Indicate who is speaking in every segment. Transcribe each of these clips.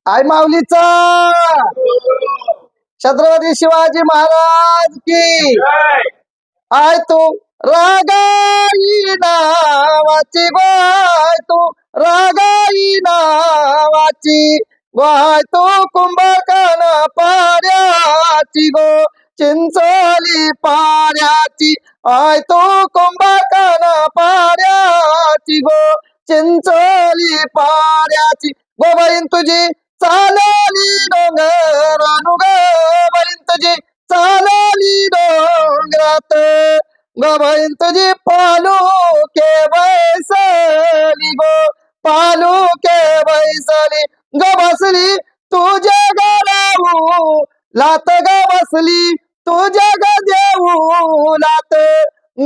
Speaker 1: आई माऊलीचा छत्रपती शिवाजी महाराज की आय तू रागाई नावाची गोय तू रागाई नावाची गोय तू कुंभकर्ण पाड्याची गो चिंचोली पाड्याची आय तू कुंभकर्ण पाड्याची गो चिंचोली पाड्याची गो बहीण तुझी चालली डोंगरानु ग बहीण तुझी चालली डोंगरात ग बहीण तुझी पालू के बैसली गो पालू के बैसली ग बसली तुझ्या गळाऊ लात ग बसली तुझ्या ग देऊ लात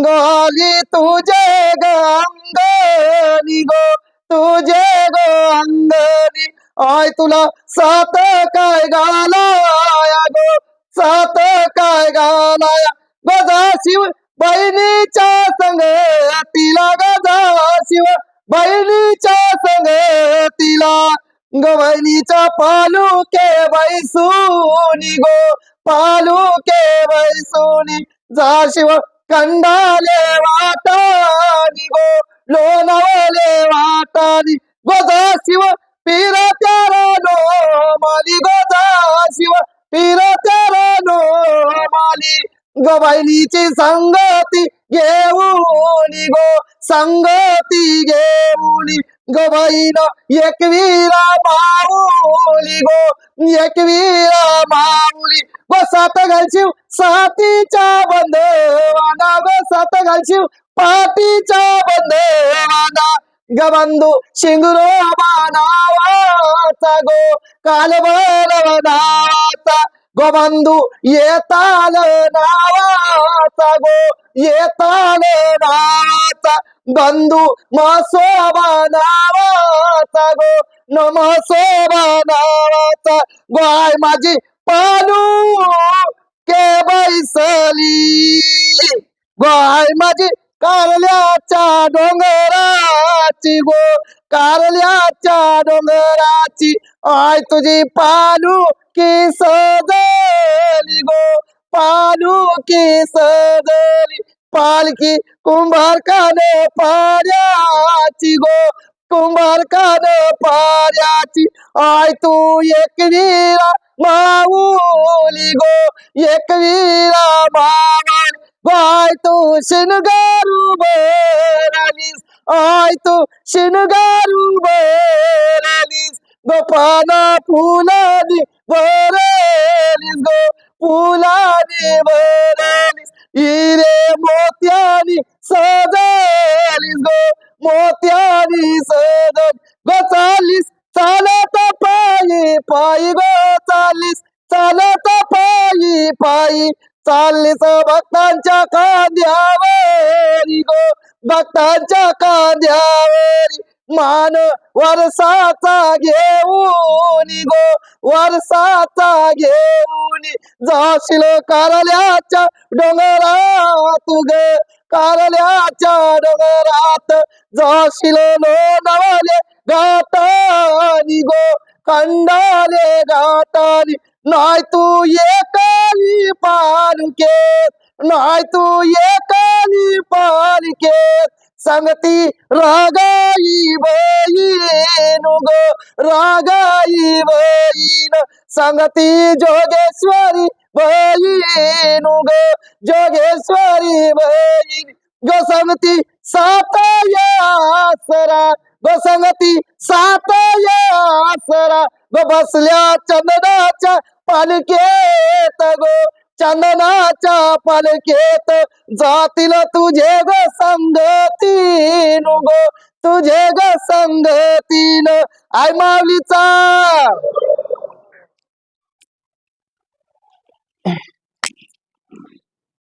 Speaker 1: गोली तुझे ग अंगणी गो तुझे ग अंगणी आय तुला सात काय घालाया गो सात काय घालाया गजा शिव बहिणीच्या संगतीला गजा शिव बहिणीच्या संगतीला ग बहिणीच्या पालू के बैसूनी गो पालू के बैसूनी जा शिव कंडाले वाटानी गो लोणावले वाटानी गोजा शिव पीर त्यारा नो माली गोजा शिव पीर त्यारा नो माली गो बहिणीची संगती घेऊनी गो संगती घेऊनी गो बहीण एकवीरा माऊली गो एकवीरा माऊली गो सात घालशिव सातीच्या बंधवाना गो सात घालशिव पाटीच्या बंधवाना ग बंधू शिंगरोबा नावाचा गो कालभैरव नावाचा गो बंधू येताल नावाचा गो येताल नावाचा बंधू मसोबा नावाचा गो नमसोबा नावाचा गो आय माझी पालू के बैसली गो आय माझी कारल्याच्या डोंगराची गो कारल्याच्या डोंगराची आय तुझी पालू की सजली गो पालू की सजली पालकी कुंभारकाने पाड्याची गो कुंभारकाने पाड्याची आय तू एकवीरा माऊली गो एकवीरा माऊली आय तू शिनगारू बरालीस आय तू शिनगारू बरालीस गो पाना फुलानी बरालीस गो फुलानी बरालीस हिरे मोत्यानी सजलीस गो मोत्यानी सजल गो चालीस चालत पायी पायी गो चालीस चालत पायी पायी चाललीस भक्तांच्या कांद्यावरी गो भक्तांच्या कांद्यावरी मान वरसाचा घेऊन गो वरसाचा घेऊन जाशील कारल्याच्या डोंगरात ग कारल्याच्या डोंगरात जाशील लोणावले घाटानी गो खंडाले घाटानी नाही तू एकाली पालकेत नाही तू एकाली पालकेत संगती रागाई बहीण गो रागाई बहीण संगती जोगेश्वरी बहीण गो जोगेश्वरी बहीण गो संगती सात यासरा गो संगती सात यासरा गो बसल्या चंदनाच्या पालखेत गो चंदनाच्या पालखेत जातील तुझे ग संगतीन गो तुझे ग संगतीन आई माऊलीचा